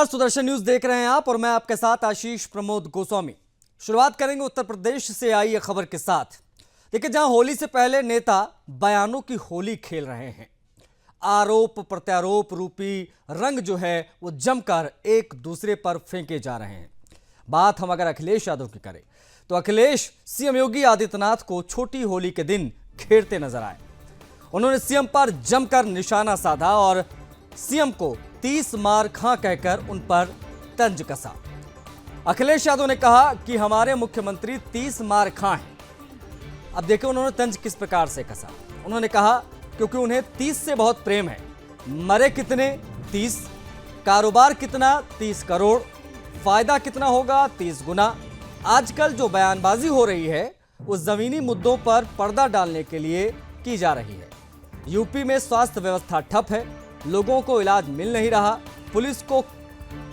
नमस्कार, सुदर्शन न्यूज देख रहे हैं आप और मैं आपके साथ आशीष प्रमोद गोस्वामी। शुरुआत करेंगे उत्तर प्रदेश से आई यह खबर के साथ। देखिए, जहां होली से पहले नेता बयानों की होली खेल रहे हैं, आरोप प्रत्यारोप रूपी रंग जो है वो जमकर एक दूसरे पर फेंके जा रहे हैं। बात हम अगर अखिलेश यादव की करें तो अखिलेश सीएम योगी आदित्यनाथ को छोटी होली के दिन घेरते नजर आए। उन्होंने सीएम पर जमकर निशाना साधा और सीएम को 30 मार खां कहकर उन पर तंज कसा। अखिलेश यादव ने कहा कि हमारे मुख्यमंत्री 30 मार खां हैं। अब देखिए उन्होंने तंज किस प्रकार से कसा। उन्होंने कहा क्योंकि उन्हें 30 से बहुत प्रेम है। मरे कितने? 30। कारोबार कितना? 30 करोड़। फायदा कितना होगा? 30 गुना। आजकल जो बयानबाजी हो रही है वो जमीनी मुद्दों पर पर्दा डालने के लिए की जा रही है। यूपी में स्वास्थ्य व्यवस्था ठप है, लोगों को इलाज मिल नहीं रहा, पुलिस को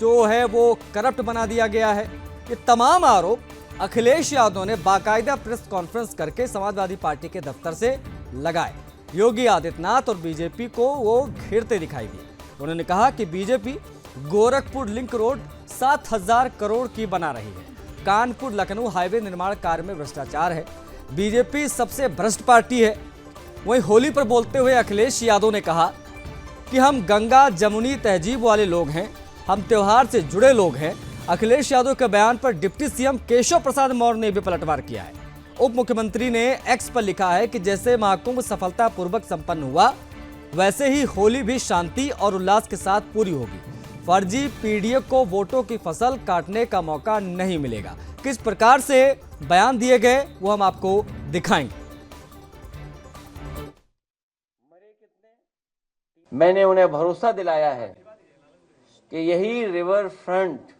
जो है वो करप्ट बना दिया गया है। ये तमाम आरोप अखिलेश यादव ने बाकायदा प्रेस कॉन्फ्रेंस करके समाजवादी पार्टी के दफ्तर से लगाए। योगी आदित्यनाथ और बीजेपी को वो घेरते दिखाई दिए। उन्होंने कहा कि BJP Gorakhpur link road 7000 crore की बना रही है। कानपुर लखनऊ हाईवे निर्माण कार्य में भ्रष्टाचार है। बीजेपी सबसे भ्रष्ट पार्टी है। वहीं होली पर बोलते हुए अखिलेश यादव ने कहा कि हम गंगा जमुनी तहजीब वाले लोग हैं, हम त्योहार से जुड़े लोग हैं। अखिलेश यादव के बयान पर डिप्टी सीएम केशव प्रसाद मौर्य ने भी पलटवार किया है। उप मुख्यमंत्री ने एक्स पर लिखा है कि जैसे महाकुंभ सफलतापूर्वक संपन्न हुआ, वैसे ही होली भी शांति और उल्लास के साथ पूरी होगी। फर्जी पीडीए को वोटों की फसल काटने का मौका नहीं मिलेगा। किस प्रकार से बयान दिए गए वो हम आपको दिखाएंगे। मैंने उन्हें भरोसा दिलाया है कि यही रिवर फ्रंट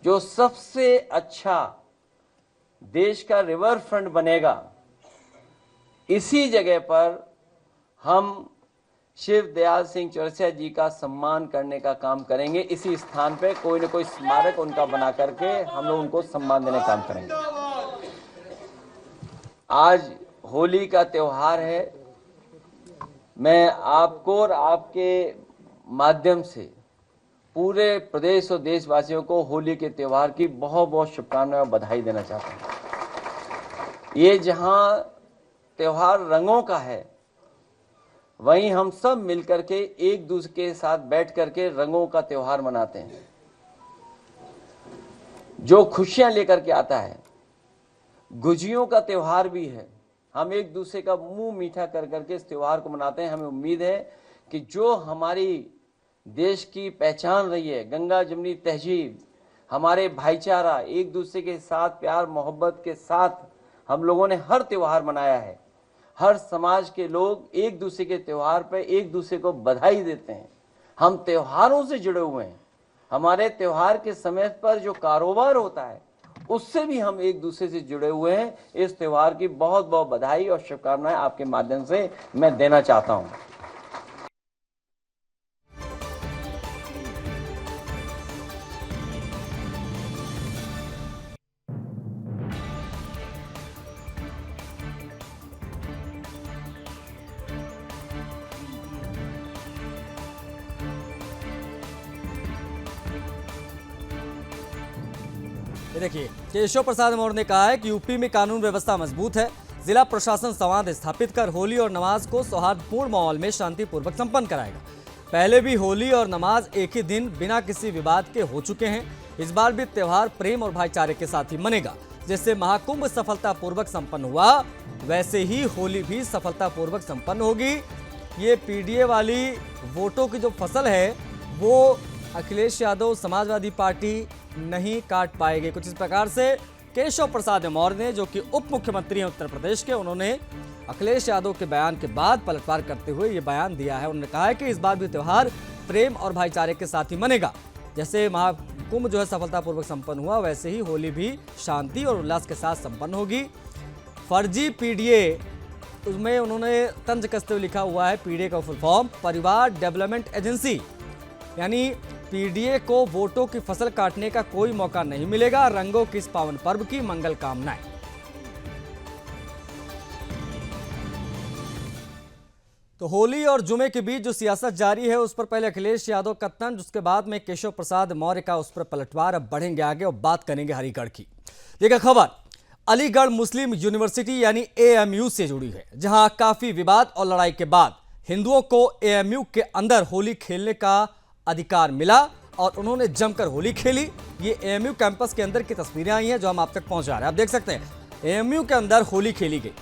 जो सबसे अच्छा देश का रिवर फ्रंट बनेगा, इसी जगह पर हम शिव दयाल सिंह चौरसिया जी का सम्मान करने का काम करेंगे। इसी स्थान पे कोई न कोई स्मारक उनका बना करके हम लोग उनको सम्मान देने का काम करेंगे। आज होली का त्योहार है। मैं आपको और आपके माध्यम से पूरे प्रदेश और देशवासियों को होली के त्योहार की बहुत बहुत शुभकामनाएं और बधाई देना चाहता हूं। ये जहां त्योहार रंगों का है, वहीं हम सब मिलकर के एक दूसरे के साथ बैठ करके रंगों का त्योहार मनाते हैं, जो खुशियां लेकर के आता है। गुजियों का त्योहार भी है। हम एक दूसरे का मुंह मीठा कर करके इस त्योहार को मनाते हैं। हमें उम्मीद है कि जो हमारी देश की पहचान रही है, गंगा जमुनी तहजीब, हमारे भाईचारा, एक दूसरे के साथ प्यार मोहब्बत के साथ हम लोगों ने हर त्योहार मनाया है। हर समाज के लोग एक दूसरे के त्योहार पर एक दूसरे को बधाई देते हैं। हम त्योहारों से जुड़े हुए हैं। हमारे त्योहार के समय पर जो कारोबार होता है उससे भी हम एक दूसरे से जुड़े हुए हैं। इस त्योहार की बहुत बहुत बधाई और शुभकामनाएं आपके माध्यम से मैं देना चाहता हूं। देखिए, केशव प्रसाद मौर्य ने कहा है कि यूपी में कानून व्यवस्था मजबूत है। जिला प्रशासन संवाद स्थापित कर होली और नमाज को सौहार्दपूर्ण माहौल में शांतिपूर्वक संपन्न कराएगा। पहले भी होली और नमाज एक ही दिन बिना किसी विवाद के हो चुके हैं। इस बार भी त्योहार प्रेम और भाईचारे के साथ ही मनेगा। जैसे महाकुंभ सफलतापूर्वक संपन्न हुआ, वैसे ही होली भी सफलतापूर्वक संपन्न होगी। ये पीडीए वाली वोटों की जो फसल है वो अखिलेश यादव समाजवादी पार्टी नहीं काट पाएंगे। कुछ इस प्रकार से केशव प्रसाद मौर्य ने, जो कि उप मुख्यमंत्री हैं उत्तर प्रदेश के, उन्होंने अखिलेश यादव के बयान के बाद पलटवार करते हुए ये बयान दिया है। उन्होंने कहा है कि इस बार भी त्योहार प्रेम और भाईचारे के साथ ही मनेगा। जैसे महाकुंभ जो है सफलतापूर्वक संपन्न हुआ, वैसे ही होली भी शांति और उल्लास के साथ संपन्न होगी। फर्जी पीडीए, उसमें उन्होंने तंज कसते हुए लिखा हुआ है, पीडीए का फुल फॉर्म परिवार डेवलपमेंट एजेंसी, यानी पीडीए को वोटों की फसल काटने का कोई मौका नहीं मिलेगा। रंगों की इस पावन पर्व की मंगल कामनाएं। तो होली और जुमे के बीच जो सियासत जारी है उस पर पहले अखिलेश यादव का तंज, उसके बाद में केशव प्रसाद मौर्य का उस पर पलटवार। अब बढ़ेंगे आगे और बात करेंगे हरिगढ़ की। देखिए खबर अलीगढ़ मुस्लिम यूनिवर्सिटी यानी एएमयू से जुड़ी है, जहां काफी विवाद और लड़ाई के बाद हिंदुओं को एएमयू के अंदर होली खेलने का अधिकार मिला और उन्होंने जमकर होली खेली। ये एएमयू कैंपस के अंदर की तस्वीरें आई हैं जो हम आप तक पहुंचा रहे हैं। आप देख सकते हैं एएमयू के अंदर होली खेली गई।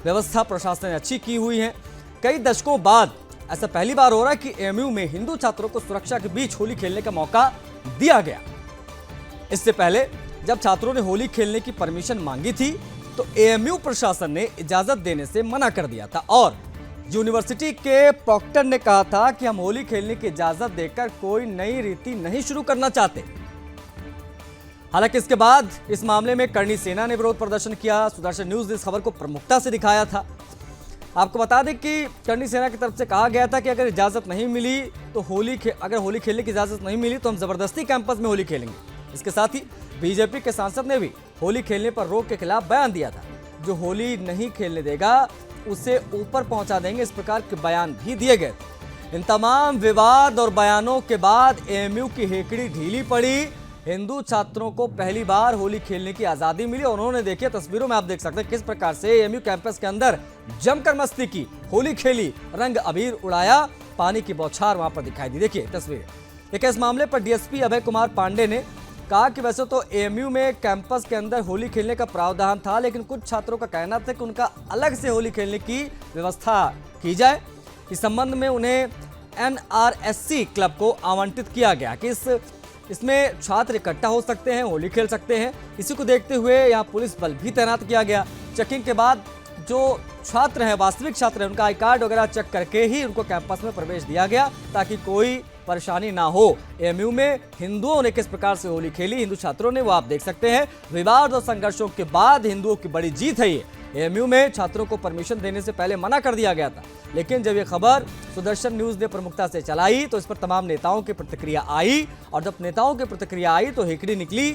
व्यवस्था प्रशासन ने अच्छी की हुई है। कई दशकों बाद ऐसा पहली बार हो रहा है कि एएमयू में हिंदू छात्रों को सुरक्षा के बीच होली खेलने का मौका दिया गया। इससे पहले जब छात्रों ने होली खेलने की परमिशन मांगी थी तो एएमयू प्रशासन ने इजाजत देने से मना कर दिया था और यूनिवर्सिटी के प्रॉक्टर ने कहा था कि हम होली खेलने की इजाजत देकर कोई नई रीति नहीं शुरू करना चाहते। हालांकि इसके बाद इस मामले में करणी सेना ने विरोध प्रदर्शन किया। सुदर्शन न्यूज ने इस खबर को प्रमुखता से दिखाया था। आपको बता दें कि करणी सेना की तरफ से कहा गया था कि अगर इजाजत नहीं मिली तो अगर होली खेलने की इजाजत नहीं मिली तो हम जबरदस्ती कैंपस में होली खेलेंगे। इसके साथ ही बीजेपी के सांसद ने भी होली खेलने पर रोक के खिलाफ बयान दिया था। जो होली नहीं खेलने देगा उसे ऊपर पहुंचा देंगे, इस प्रकार के बयान भी दिए गए थे। इन तमाम विवाद और बयानों के बाद एएमयू की हेकड़ी ढीली पड़ी। हिंदू छात्रों को पहली बार होली खेलने की आजादी मिली और उन्होंने देखिए तस्वीरों में आप देख सकते हैं किस प्रकार से एएमयू कैंपस के अंदर जमकर मस्ती की, होली खेली, रंग अबीर उड़ाया, पानी की बौछार वहां पर दिखाई दी। देखिए तस्वीरें। देखिए इस मामले पर डीएसपी अभय कुमार पांडे ने कहा कि वैसे तो एएमयू में कैंपस के अंदर होली खेलने का प्रावधान था, लेकिन कुछ छात्रों का कहना था कि उनका अलग से होली खेलने की व्यवस्था की जाए। इस संबंध में उन्हें एनआरएससी क्लब को आवंटित किया गया कि इसमें छात्र इकट्ठा हो सकते हैं, होली खेल सकते हैं। इसी को देखते हुए यहाँ पुलिस बल भी तैनात किया गया। चेकिंग के बाद जो छात्र हैं, वास्तविक छात्र हैं, उनका आई कार्ड वगैरह चेक करके ही उनको कैंपस में प्रवेश दिया गया ताकि कोई परेशानी ना हो। एएमयू में हिंदुओं ने किस प्रकार से होली खेली, हिंदू छात्रों ने, वो आप देख सकते हैं। विवाद और संघर्षों के बाद हिंदुओं की बड़ी जीत है ये। एएमयू में छात्रों को परमिशन देने से पहले मना कर दिया गया था, लेकिन जब ये खबर सुदर्शन न्यूज ने प्रमुखता से चलाई तो इस पर तमाम नेताओं की प्रतिक्रिया आई और जब नेताओं की प्रतिक्रिया आई तो हेकड़ी निकली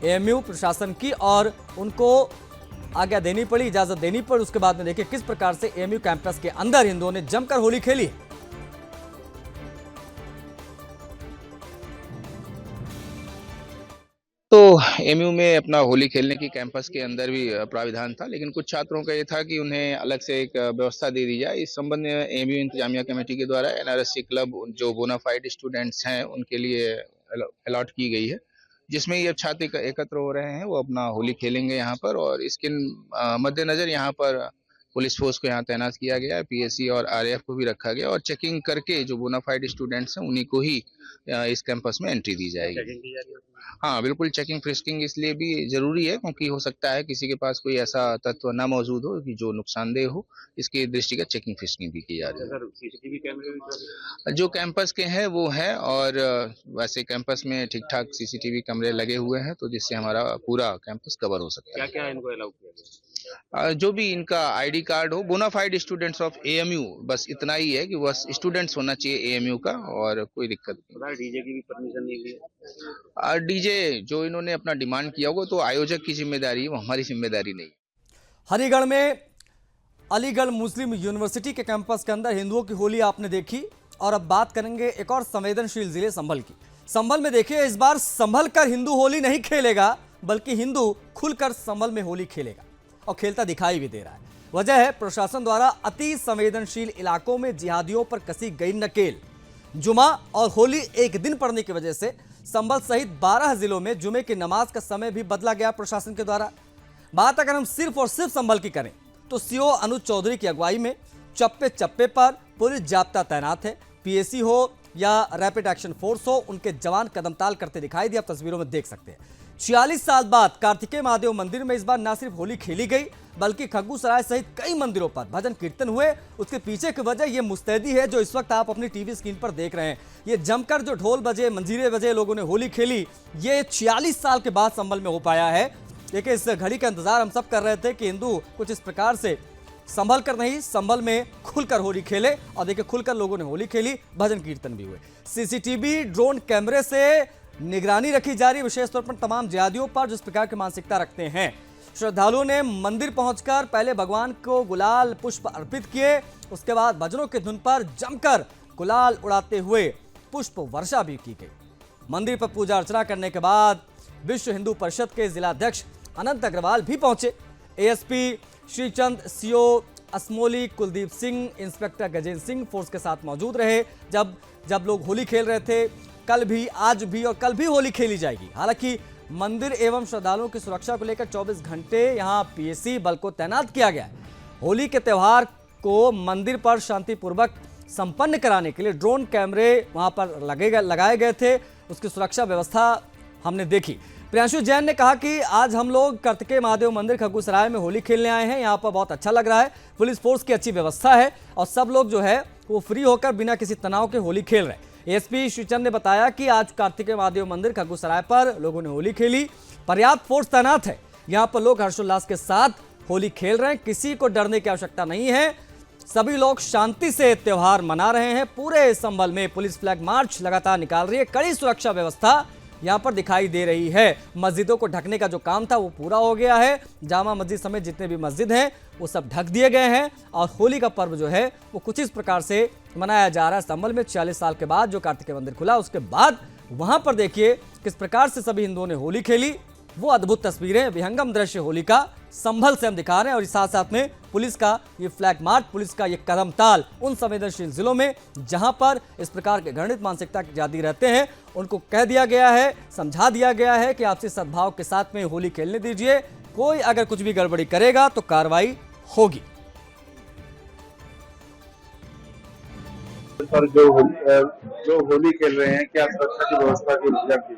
एएमयू प्रशासन की और उनको आज्ञा देनी पड़ी, इजाजत देनी पड़ी। उसके बाद में देखिए किस प्रकार से एएमयू कैंपस के अंदर हिंदुओं ने जमकर होली खेली। तो एमयू में अपना होली खेलने की कैंपस के अंदर भी प्राविधान था, लेकिन कुछ छात्रों का ये था कि उन्हें अलग से एक व्यवस्था दे दी जाए। इस संबंध में एमयू इंतजामिया कमेटी के द्वारा एनआरएससी क्लब जो बोनाफाइड स्टूडेंट्स हैं उनके लिए अलॉट की गई है, जिसमें ये छात्र एकत्र हो रहे हैं, वो अपना होली खेलेंगे यहाँ पर। और इसके मद्देनजर यहाँ पर पुलिस फोर्स को यहाँ तैनात किया गया है, पीएससी और आरएएफ को भी रखा गया और चेकिंग करके जो बोनाफाइड स्टूडेंट्स हैं उन्हीं को ही इस कैंपस में एंट्री दी जाएगी। हाँ बिल्कुल, चेकिंग फ्रिस्किंग इसलिए भी जरूरी है क्योंकि हो सकता है किसी के पास कोई ऐसा तत्व ना मौजूद हो कि जो नुकसानदेह हो, इसके दृष्टिगत चेकिंग फ्रिस्किंग भी की जा रही है। सीसीटीवी कैमरे जो कैंपस के हैं वो हैं और वैसे कैंपस में ठीक ठाक सीसीटीवी कैमरे लगे हुए हैं, तो जिससे हमारा पूरा कैंपस कवर हो सकता है। क्या इनको अलाउ किया गया? जो भी इनका आईडी कार्ड हो, बोनाफाइड स्टूडेंट्स ऑफ एएमयू, बस इतना ही है कि बस स्टूडेंट्स होना चाहिए एएमयू का और कोई दिक्कत नहीं। डीजे की भी परमिशन नहीं ली? डीजे जो इन्होंने अपना डिमांड किया होगा तो आयोजक की जिम्मेदारी है, वो हमारी जिम्मेदारी नहीं। हरिगढ़ में अलीगढ़ मुस्लिम यूनिवर्सिटी के कैंपस के अंदर हिंदुओं की होली आपने देखी और अब बात करेंगे एक और संवेदनशील जिले संभल की। संभल में देखिए इस बार संभल कर हिंदू होली नहीं खेलेगा, बल्कि हिंदू खुलकर संभल में होली खेलेगा और खेलता दिखाई भी दे रहा है। वजह है प्रशासन द्वारा अति संवेदनशील इलाकों में जिहादियों पर कसी गई नकेल। जुमा और होली एक दिन पड़ने की वजह से संभल सहित 12 जिलों में जुमे की नमाज का समय भी बदला गया प्रशासन के द्वारा। बात अगर हम सिर्फ और सिर्फ संभल की करें तो सीओ अनुज चौधरी की अगुवाई में चप्पे चप्पे पर पुलिस जाब्ता तैनात है। पीएसी हो या रैपिड एक्शन फोर्स हो, उनके जवान कदमताल करते दिखाई दिए, आप तस्वीरों में देख सकते हैं। 46 साल बाद कार्तिकेय महादेव मंदिर में इस बार न सिर्फ होली खेली गई बल्कि खग्गूसराय सहित कई मंदिरों पर भजन कीर्तन हुए। उसके पीछे की वजह ये मुस्तैदी है जो इस वक्त आप अपनी टीवी स्क्रीन पर देख रहे हैं। ये जमकर जो ढोल बजे, मंजीरे बजे, लोगों ने होली खेली, ये 46 साल के बाद संभल में हो पाया है। देखिए इस घड़ी का इंतजार हम सब कर रहे थे कि हिंदू कुछ इस प्रकार से संभल कर नहीं, संभल में खुलकर होली खेले और देखिए खुलकर लोगों ने होली खेली, भजन कीर्तन भी हुए। सीसीटीवी ड्रोन कैमरे से निगरानी रखी जा रही है, विशेष तौर पर तमाम जिहादियों पर जो इस प्रकार की मानसिकता रखते हैं। श्रद्धालुओं ने मंदिर पहुंचकर पहले भगवान को गुलाल पुष्प अर्पित किए, उसके बाद भजनों की धुन पर जमकर गुलाल उड़ाते हुए पुष्प वर्षा भी की गई। मंदिर पर पूजा अर्चना करने के बाद विश्व हिंदू परिषद के जिलाध्यक्ष अनंत अग्रवाल भी पहुंचे। ASP Shrichand, CO Asmoli, Kuldeep Singh, inspector Gajendra Singh force के साथ मौजूद रहे। जब लोग होली खेल रहे थे, कल भी, आज भी और कल भी होली खेली जाएगी। हालांकि मंदिर एवं श्रद्धालुओं की सुरक्षा को लेकर 24 घंटे यहां पीएसी बल को तैनात किया गया है। होली के त्यौहार को मंदिर पर शांतिपूर्वक संपन्न कराने के लिए ड्रोन कैमरे वहां पर लगाए गए थे। उसकी सुरक्षा व्यवस्था हमने देखी। प्रियांशु जैन ने कहा कि आज हम लोग कार्तिकेय महादेव मंदिर खगुसराय में होली खेलने आए हैं। यहाँ पर बहुत अच्छा लग रहा है, पुलिस फोर्स की अच्छी व्यवस्था है और सब लोग जो है वो फ्री होकर बिना किसी तनाव के होली खेल रहे हैं। एएसपी श्रीचंद ने बताया कि आज कार्तिकेय महादेव मंदिर खगुसराय पर लोगों ने होली खेली, पर्याप्त फोर्स तैनात है। यहाँ पर लोग हर्षोल्लास के साथ होली खेल रहे हैं, किसी को डरने की आवश्यकता नहीं है। सभी लोग शांति से त्योहार मना रहे हैं। पूरे संभल में पुलिस फ्लैग मार्च लगातार निकाल रही है। कड़ी सुरक्षा व्यवस्था यहाँ पर दिखाई दे रही है। मस्जिदों को ढकने का जो काम था वो पूरा हो गया है। जामा मस्जिद समेत जितने भी मस्जिद हैं वो सब ढक दिए गए हैं और होली का पर्व जो है वो कुछ इस प्रकार से मनाया जा रहा है। संभल में 46 साल के बाद जो कार्तिकेय मंदिर खुला, उसके बाद वहां पर देखिए किस प्रकार से सभी हिंदुओं ने होली खेली। वो अद्भुत तस्वीरें, विहंगम दृश्य होली का संभल से हम दिखा रहे हैं। और साथ साथ में पुलिस का ये फ्लैग मार्च, पुलिस का ये कदम ताल उन संवेदनशील जिलों में जहां पर इस प्रकार के घृणित मानसिकता के जाती रहते हैं, उनको कह दिया गया है, समझा दिया गया है कि आपसी सद्भाव के साथ में होली खेलने दीजिए। कोई अगर कुछ भी गड़बड़ी करेगा तो कार्रवाई होगी। पर जो होली खेल रहे हैं, क्या सुरक्षा की व्यवस्था की इंतजाम की?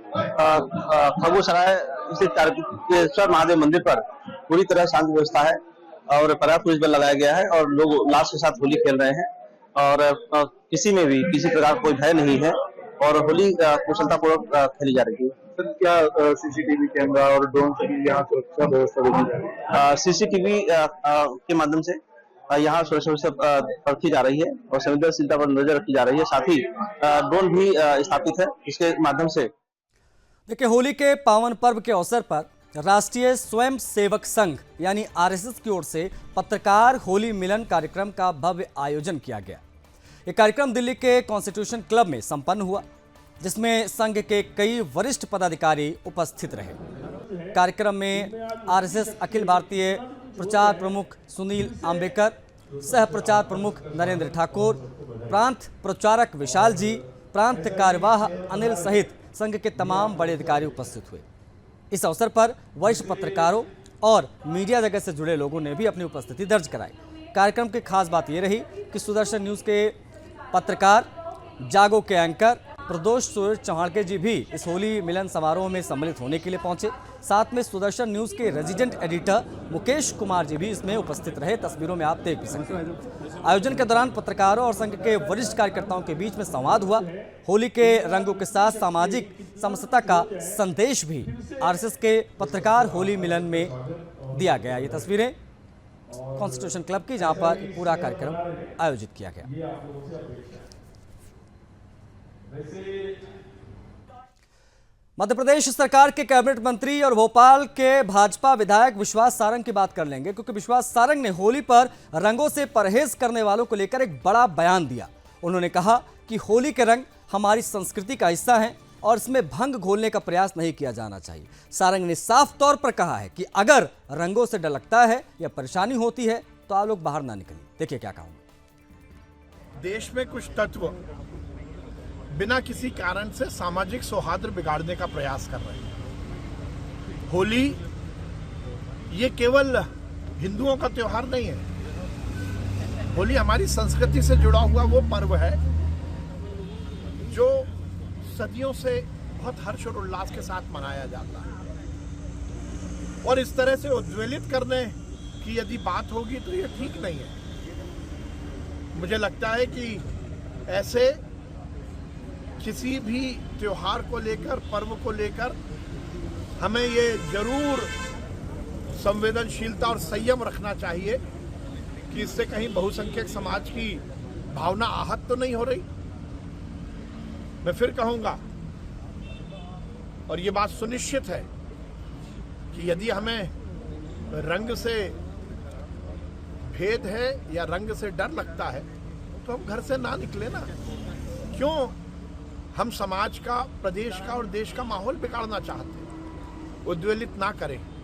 खगुसराय स्थित कार्तिकेश्वर महादेव मंदिर पर पूरी तरह शांति व्यवस्था है और पर्याप्त पुलिस बल लगाया गया है और लोग उल्लास के साथ होली खेल रहे हैं और किसी में भी किसी प्रकार कोई भय नहीं है और होली कुशलतापूर्वक खेली जा रही है। सर, क्या सीसीटीवी कैमरा और ड्रोन से भी यहाँ सुरक्षा व्यवस्था देखी जा रही है? सीसीटीवी के माध्यम से यहाँ सुरक्षा व्यवस्था रखी जा रही है और संवेदनशीलता पर नजर रखी जा रही है। साथ ही ड्रोन भी स्थापित है, इसके माध्यम से। देखिए, होली के पावन पर्व के अवसर पर राष्ट्रीय स्वयं सेवक संघ यानी आरएसएस की ओर से पत्रकार होली मिलन कार्यक्रम का भव्य आयोजन किया गया। ये कार्यक्रम दिल्ली के कॉन्स्टिट्यूशन क्लब में संपन्न हुआ, जिसमें संघ के कई वरिष्ठ पदाधिकारी उपस्थित रहे। कार्यक्रम में आरएसएस अखिल भारतीय प्रचार प्रमुख सुनील आम्बेकर, सह प्रचार प्रमुख नरेंद्र ठाकुर, प्रांत प्रचारक विशाल जी, प्रांत कार्यवाह अनिल सहित संघ के तमाम बड़े अधिकारी उपस्थित हुए। इस अवसर पर वरिष्ठ पत्रकारों और मीडिया जगत से जुड़े लोगों ने भी अपनी उपस्थिति दर्ज कराई। कार्यक्रम की खास बात यह रही कि सुदर्शन न्यूज़ के पत्रकार, जागो के एंकर प्रदोष सूरज चौहान जी भी इस होली मिलन समारोह में सम्मिलित होने के लिए पहुंचे। साथ में सुदर्शन न्यूज़ के रेजिडेंट एडिटर मुकेश कुमार जी भी इसमें उपस्थित रहे। तस्वीरों में आप देख भी सकते हैं। आयोजन के दौरान पत्रकारों और संघ के वरिष्ठ कार्यकर्ताओं के बीच में संवाद हुआ। होली के रंगों के साथ सामाजिक समरसता का संदेश भी आरएसएस के पत्रकार होली मिलन में दिया गया। ये तस्वीरें कॉन्स्टिट्यूशन क्लब की, जहां पर पूरा कार्यक्रम आयोजित किया गया। मध्य प्रदेश सरकार के कैबिनेट मंत्री और भोपाल के भाजपा विधायक विश्वास सारंग की बात कर लेंगे, क्योंकि विश्वास सारंग ने होली पर रंगों से परहेज करने वालों को लेकर एक बड़ा बयान दिया। उन्होंने कहा कि होली के रंग हमारी संस्कृति का हिस्सा हैं और इसमें भंग घोलने का प्रयास नहीं किया जाना चाहिए। सारंग ने साफ तौर पर कहा है कि अगर रंगों से डर लगता है या परेशानी होती है तो आप लोग बाहर ना निकलें। देखिए क्या कहूँगा। देश में कुछ तत्व बिना किसी कारण से सामाजिक सौहार्द बिगाड़ने का प्रयास कर रहे हैं। होली ये केवल हिंदुओं का त्योहार नहीं है। होली हमारी संस्कृति से जुड़ा हुआ वो पर्व है जो सदियों से बहुत हर्ष और उल्लास के साथ मनाया जाता है और इस तरह से उज्ज्वलित करने की यदि बात होगी तो ये ठीक नहीं है। मुझे लगता है कि ऐसे किसी भी त्योहार को लेकर, पर्व को लेकर हमें ये जरूर संवेदनशीलता और संयम रखना चाहिए कि इससे कहीं बहुसंख्यक समाज की भावना आहत तो नहीं हो रही। मैं फिर कहूंगा और ये बात सुनिश्चित है कि यदि हमें रंग से भेद है या रंग से डर लगता है तो हम घर से ना निकले ना। क्यों हम समाज का, प्रदेश का और देश का माहौल बिगाड़ना चाहते हैं? उद्वेलित ना करें।